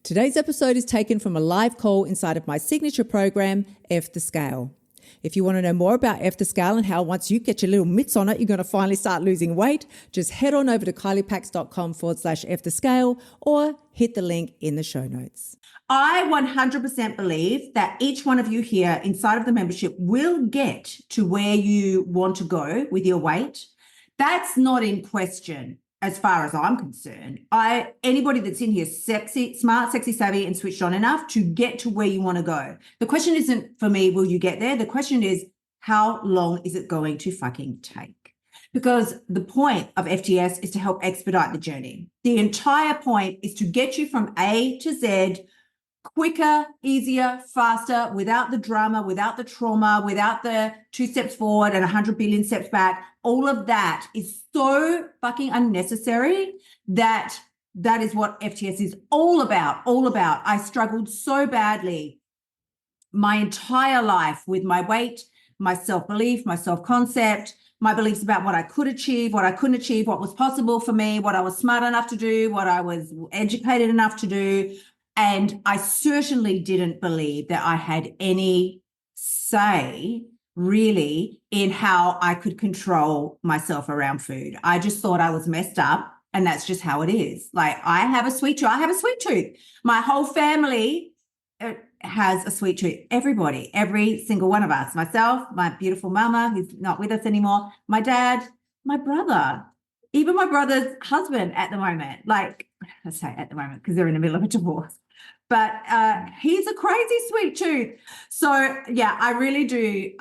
Today's episode is taken from a live call inside of my signature program, F the Scale. If you want to know more about F the Scale and how once you get your little mitts on it, you're going to finally start losing weight, just head on over to kyliepax.com/F the Scale or hit the link in the show notes. I 100% believe that each one of you here inside of the membership will get to where you want to go with your weight. That's not in question as far as I'm concerned. Anybody that's in here sexy, smart, sexy, savvy, and switched on enough to get to where you want to go. The question isn't for me, will you get there? The question is, how long is it going to fucking take? Because the point of FTS is to help expedite the journey. The entire point is to get you from A to Z quicker, easier, faster, without the drama, without the trauma, without the 2 steps forward and 100 billion steps back. All of that is so fucking unnecessary that is what FTS is all about. I struggled so badly my entire life with my weight, my self-belief, my self-concept, my beliefs about what I could achieve, what I couldn't achieve, what was possible for me, what I was smart enough to do, what I was educated enough to do. And I certainly didn't believe that I had any say really in how I could control myself around food. I just thought I was messed up, and that's just how it is. Like, I have a sweet tooth. My whole family has a sweet tooth. Everybody, every single one of us, myself, my beautiful mama, who's not with us anymore, my dad, my brother, even my brother's husband at the moment. Like, I say at the moment because they're in the middle of a divorce. But he's a crazy sweet tooth. So yeah, I really do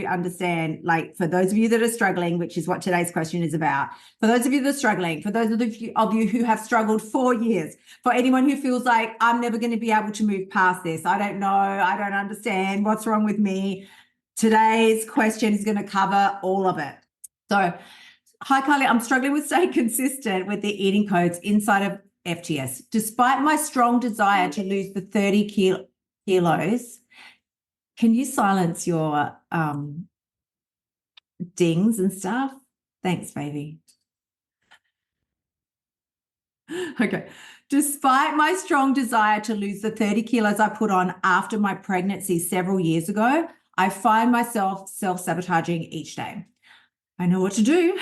understand, like, for those of you that are struggling, which is what today's question is about, for those of you that are struggling, for those of you who have struggled for years, for anyone who feels like I'm never going to be able to move past this, I don't know, I don't understand what's wrong with me. Today's question is going to cover all of it. So, hi, Kylie, I'm struggling with staying consistent with the eating codes inside of FTS. Despite my strong desire to lose the 30 kilos, can you silence your dings and stuff? Thanks, baby. Okay. Despite my strong desire to lose the 30 kilos I put on after my pregnancy several years ago, I find myself self-sabotaging each day. I know what to do.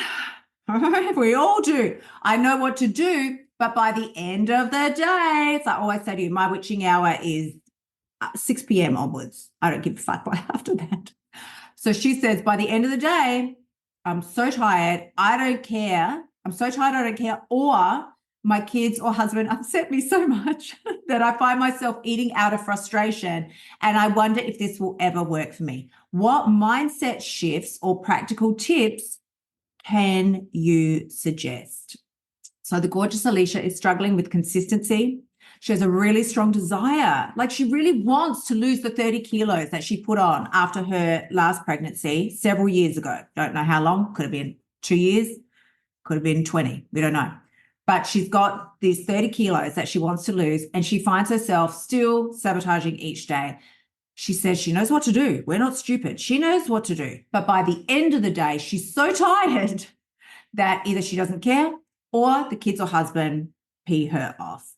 We all do. I know what to do. But by the end of the day, as I always say to you, my witching hour is 6 p.m. onwards. I don't give a fuck after that. So she says, by the end of the day, I'm so tired. I don't care. I'm so tired. I don't care. Or my kids or husband upset me so much that I find myself eating out of frustration. And I wonder if this will ever work for me. What mindset shifts or practical tips can you suggest? So the gorgeous Alicia is struggling with consistency. She has a really strong desire. Like, she really wants to lose the 30 kilos that she put on after her last pregnancy several years ago. Don't know how long. Could have been 2 years. Could have been 20. We don't know. But she's got these 30 kilos that she wants to lose, and she finds herself still sabotaging each day. She says she knows what to do. We're not stupid. She knows what to do. But by the end of the day, she's so tired that either she doesn't care or the kids or husband pee her off.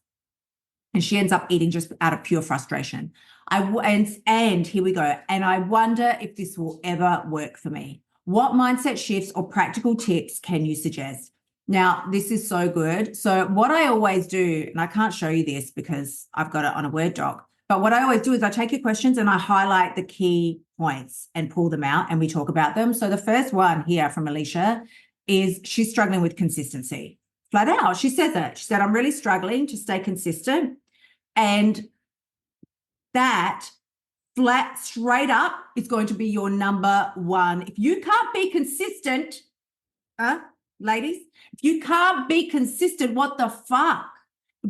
And she ends up eating just out of pure frustration. And here we go. And I wonder if this will ever work for me. What mindset shifts or practical tips can you suggest? Now, this is so good. So what I always do, and I can't show you this because I've got it on a Word doc, but what I always do is I take your questions and I highlight the key points and pull them out and we talk about them. So the first one here from Alicia is she's struggling with consistency. Flat out, she says it. She said, I'm really struggling to stay consistent. And that flat, straight up is going to be your number one. If you can't be consistent, ladies, if you can't be consistent, what the fuck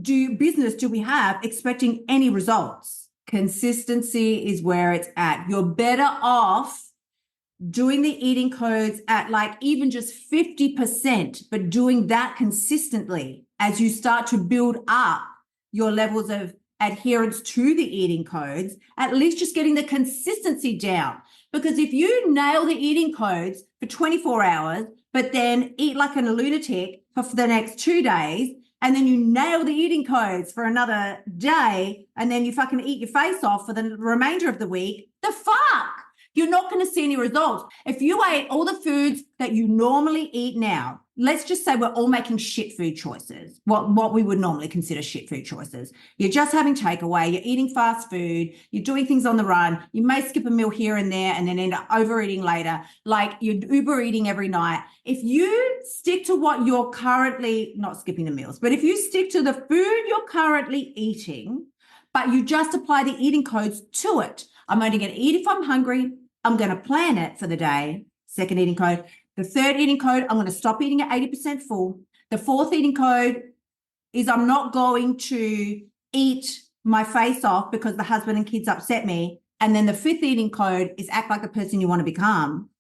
business do we have expecting any results? Consistency is where it's at. You're better off doing the eating codes at like even just 50%, but doing that consistently as you start to build up your levels of adherence to the eating codes, at least just getting the consistency down. Because if you nail the eating codes for 24 hours, but then eat like a lunatic for the next 2 days, and then you nail the eating codes for another day, and then you fucking eat your face off for the remainder of the week, the fuck? You're not going to see any results. If you ate all the foods that you normally eat now, let's just say we're all making shit food choices, what we would normally consider shit food choices. You're just having takeaway, you're eating fast food, you're doing things on the run, you may skip a meal here and there and then end up overeating later, like you're Uber eating every night. If you stick to what you're currently, not skipping the meals, but if you stick to the food you're currently eating, but you just apply the eating codes to it, I'm only going to eat if I'm hungry. I'm going to plan it for the day. Second eating code. The third eating code, I'm going to stop eating at 80% full. The fourth eating code is I'm not going to eat my face off because the husband and kids upset me. And then the fifth eating code is act like the person you want to become.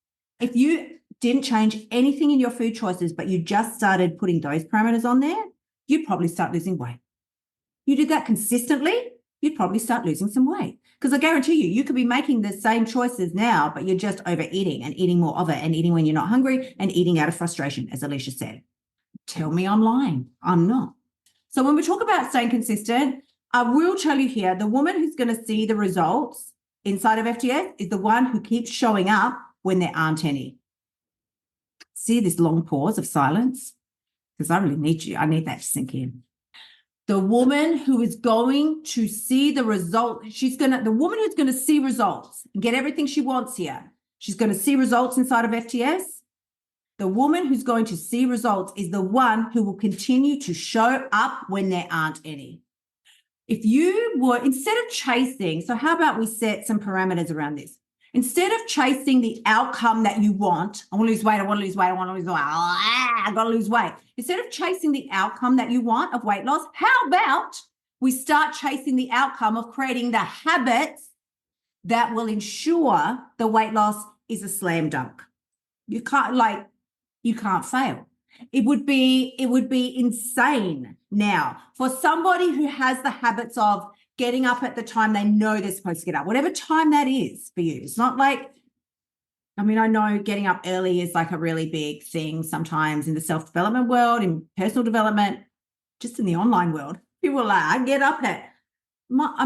If you didn't change anything in your food choices, but you just started putting those parameters on there, you'd probably start losing weight. You did that consistently, you'd probably start losing some weight. Because I guarantee you could be making the same choices now, but you're just overeating and eating more of it and eating when you're not hungry and eating out of frustration, as Alicia said. Tell me I'm lying. I'm not. So when we talk about staying consistent, I will tell you here, the woman who's going to see the results inside of FTS is the one who keeps showing up when there aren't any. See this long pause of silence? Because I really need you. I need that to sink in. The woman who is going to see the result, the woman who's going to see results and get everything she wants here, she's going to see results inside of FTS. The woman who's going to see results is the one who will continue to show up when there aren't any. If you were, instead of chasing, so how about we set some parameters around this? Instead of chasing the outcome that you want, I want to lose weight, I want to lose weight, I want to lose weight, I got to lose weight. Instead of chasing the outcome that you want of weight loss, how about we start chasing the outcome of creating the habits that will ensure the weight loss is a slam dunk? You can't fail. It would be insane now for somebody who has the habits of getting up at the time they know they're supposed to get up, whatever time that is for you. It's not like, I mean, I know getting up early is like a really big thing sometimes in the self-development world, in personal development, just in the online world. People are like, I get up at, my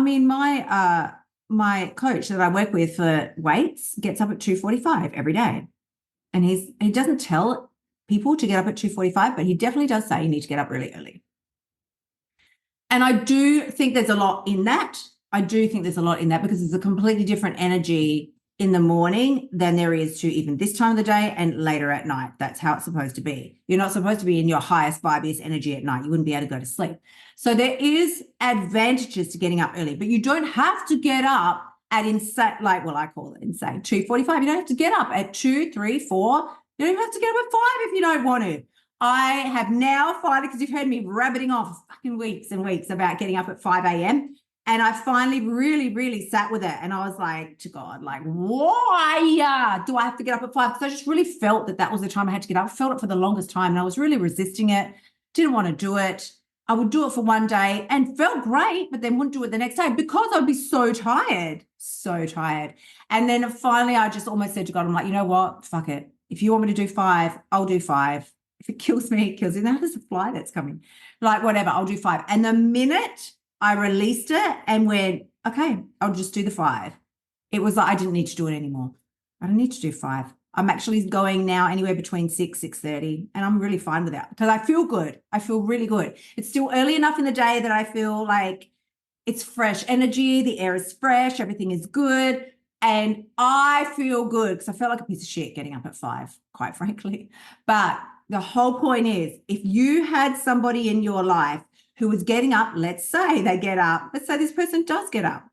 coach that I work with for weights gets up at 2:45 every day. And he doesn't tell people to get up at 2:45, but he definitely does say you need to get up really early. And I do think there's a lot in that. Because there's a completely different energy in the morning than there is to even this time of the day and later at night. That's how it's supposed to be. You're not supposed to be in your highest, vibiest energy at night. You wouldn't be able to go to sleep. So there is advantages to getting up early, but you don't have to get up at insane, I call it insane, 2:45. You don't have to get up at 2, 3, 4. You don't have to get up at 5 if you don't want to. I have now finally, because you've heard me rabbiting off for fucking weeks and weeks about getting up at 5 a.m. And I finally really, really sat with it. And I was like, to God, like, why do I have to get up at 5? Because I just really felt that was the time I had to get up. I felt it for the longest time and I was really resisting it. Didn't want to do it. I would do it for one day and felt great, but then wouldn't do it the next day because I'd be so tired. And then finally, I just almost said to God, I'm like, you know what? Fuck it. If you want me to do 5, I'll do 5. If it kills me, it kills me. Now there's a fly that's coming. Like, whatever, I'll do 5. And the minute I released it and went, okay, I'll just do the 5, it was like I didn't need to do it anymore. I don't need to do 5. I'm actually going now anywhere between 6, 6:30, and I'm really fine with that because I feel good. I feel really good. It's still early enough in the day that I feel like it's fresh energy. The air is fresh. Everything is good. And I feel good because I felt like a piece of shit getting up at 5, quite frankly. But the whole point is, if you had somebody in your life who was getting up, let's say this person does get up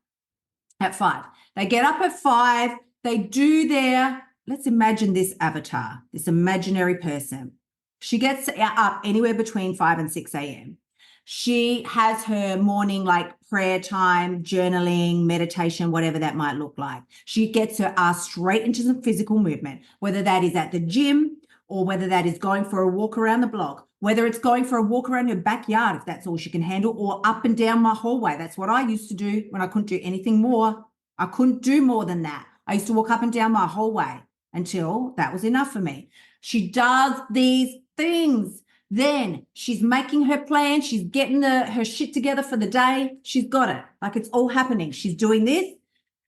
at 5. They get up at 5, they do let's imagine this avatar, this imaginary person. She gets up anywhere between 5 and 6 a.m. She has her morning prayer time, journaling, meditation, whatever that might look like. She gets her ass straight into some physical movement, whether that is at the gym or whether that is going for a walk around the block, whether it's going for a walk around her backyard, if that's all she can handle, or up and down my hallway. That's what I used to do when I couldn't do anything more. I couldn't do more than that. I used to walk up and down my hallway until that was enough for me. She does these things Then she's making her plan. She's getting her shit together for the day. She's got it. Like it's all happening. She's doing this.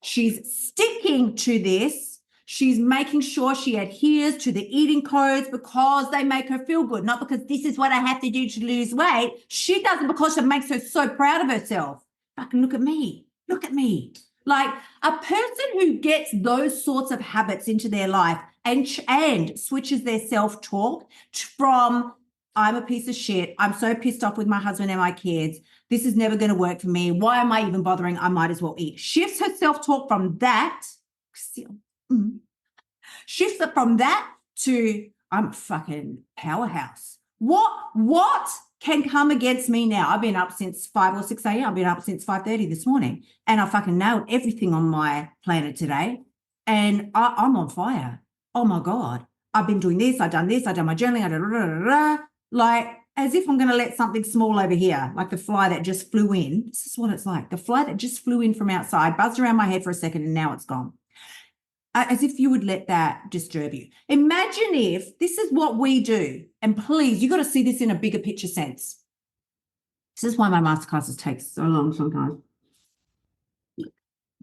She's sticking to this. She's making sure she adheres to the eating codes because they make her feel good, not because this is what I have to do to lose weight. She does it because it makes her so proud of herself. Fucking look at me. Look at me. Like a person who gets those sorts of habits into their life and switches their self-talk from I'm a piece of shit. I'm so pissed off with my husband and my kids. This is never going to work for me. Why am I even bothering? I might as well eat. Shifts her self-talk from that. Shifts it from that to I'm a fucking powerhouse. What can come against me now? I've been up since 5 or 6 a.m. I've been up since 5:30 this morning, and I fucking nailed everything on my planet today. And I'm on fire. Oh my God. I've been doing this. I've done my journaling. Like as if I'm going to let something small over here, like the fly that just flew in. This is what it's like. The fly that just flew in from outside, buzzed around my head for a second, and now it's gone. As if you would let that disturb you. Imagine if this is what we do. And please, you got to see this in a bigger picture sense. This is why my masterclasses take so long sometimes. So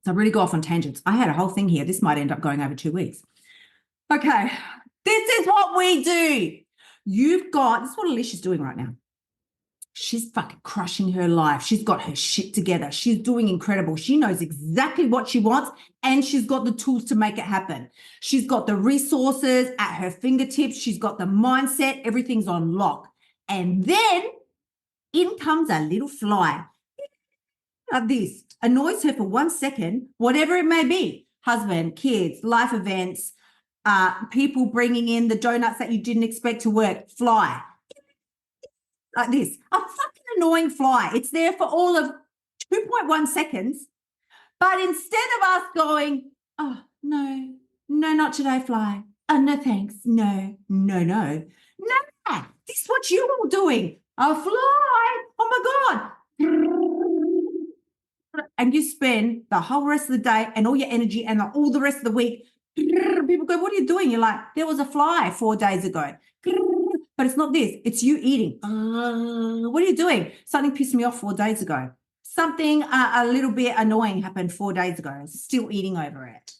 I really go off on tangents. I had a whole thing here. This might end up going over 2 weeks. Okay. This is what we do. This is what Alicia's doing right now. She's fucking crushing her life. She's got her shit together. She's doing incredible. She knows exactly what she wants, and she's got the tools to make it happen. She's got the resources at her fingertips. She's got the mindset. Everything's on lock. And then in comes a little fly. Like this. Annoys her for 1 second, whatever it may be. Husband, kids, life events, people bringing in the donuts that you didn't expect to work. Fly. Like this, a fucking annoying fly. It's there for all of 2.1 seconds. But instead of us going, oh, no, not today, fly. Oh, no, thanks. No. This is what you're all doing. A fly. Oh, my God. And you spend the whole rest of the day and all your energy and all the rest of the week. People go, what are you doing? You're like, there was a fly 4 days ago. But it's not this. It's you eating. What are you doing? Something pissed me off 4 days ago. Something a little bit annoying happened 4 days ago. Still eating over it.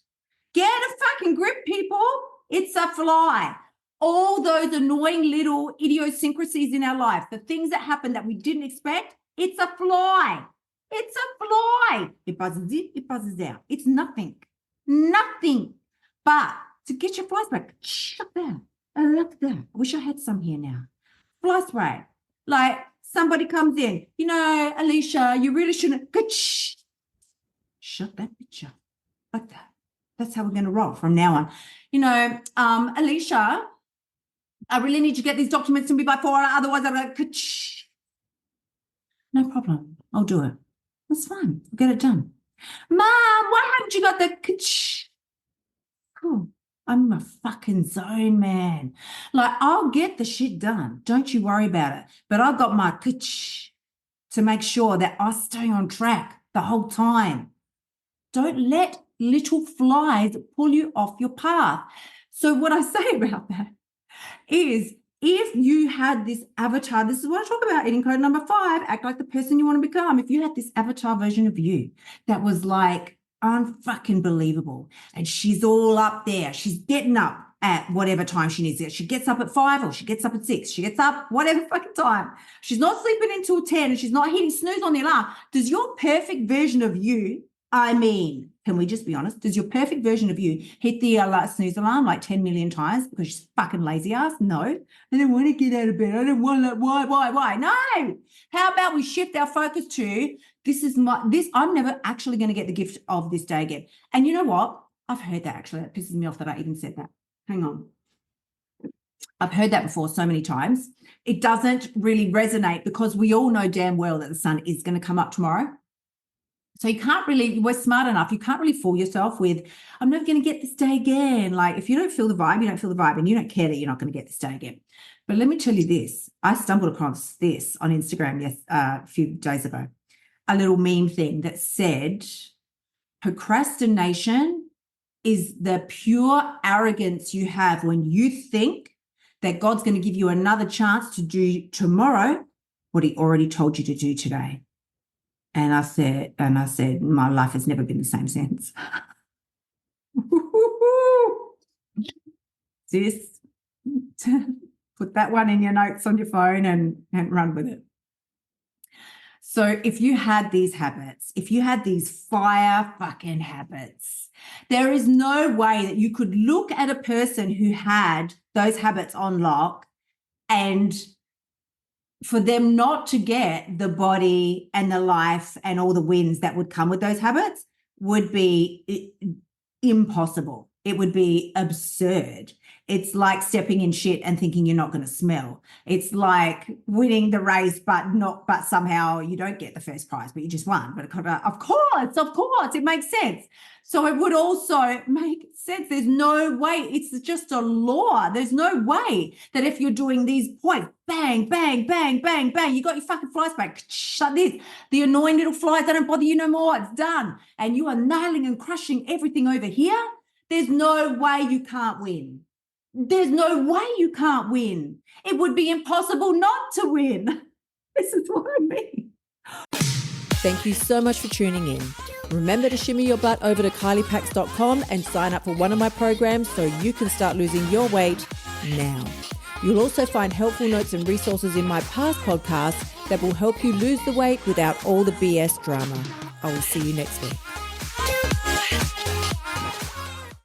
Get a fucking grip, people. It's a fly. All those annoying little idiosyncrasies in our life, the things that happen that we didn't expect, it's a fly. It's a fly. It buzzes in, it buzzes out. It's nothing. Nothing. But to get your flies back, shut that. I love that. I wish I had some here now. Fly spray. Like somebody comes in, Alicia, you really shouldn't. Shut that bitch up. Like that. That's how we're going to roll from now on. Alicia, I really need you to get these documents to me by 4, otherwise I'm like, no problem. I'll do it. That's fine. I'll get it done. Mom, why haven't you got the Cool. I'm a fucking zone, man. Like, I'll get the shit done. Don't you worry about it. But I've got my to make sure that I stay on track the whole time. Don't let little flies pull you off your path. So what I say about that is if you had this avatar, this is what I talk about, eating code number 5, act like the person you want to become. If you had this avatar version of you that was like, unfucking believable. And she's all up there. She's getting up at whatever time she needs to get. She gets up at 5 or she gets up at 6. She gets up whatever fucking time. She's not sleeping until 10 and she's not hitting snooze on the alarm. Does your perfect version of you, can we just be honest? Does your perfect version of you hit the snooze alarm like 10 million times because she's fucking lazy ass? No. I don't want to get out of bed. I don't want that. Why? No. How about we shift our focus to I'm never actually going to get the gift of this day again. And you know what? I've heard that actually. It pisses me off that I even said that. Hang on. I've heard that before so many times. It doesn't really resonate because we all know damn well that the sun is going to come up tomorrow. So we're smart enough. You can't really fool yourself with, I'm never going to get this day again. Like if you don't feel the vibe, you don't feel the vibe and you don't care that you're not going to get this day again. But let me tell you this. I stumbled across this on Instagram a few days ago. A little meme thing that said, procrastination is the pure arrogance you have when you think that God's going to give you another chance to do tomorrow what he already told you to do today. And I said, my life has never been the same since. Sis, put that one in your notes on your phone and run with it. So if you had these habits, if you had these fire fucking habits, there is no way that you could look at a person who had those habits on lock and for them not to get the body and the life and all the wins that would come with those habits would be impossible. It would be absurd. It's like stepping in shit and thinking you're not going to smell. It's like winning the race, but somehow you don't get the first prize, but you just won. But of course, it makes sense. So it would also make sense. There's no way. It's just a law. There's no way that if you're doing these points, bang, bang, bang, bang, bang, you got your fucking flies back. Shut this. The annoying little flies, they don't bother you no more. It's done. And you are nailing and crushing everything over here. There's no way you can't win. There's no way you can't win. It would be impossible not to win. This is what I mean. Thank you so much for tuning in. Remember to shimmy your butt over to kyliepax.com and sign up for one of my programs so you can start losing your weight now. You'll also find helpful notes and resources in my past podcasts that will help you lose the weight without all the BS drama. I will see you next week.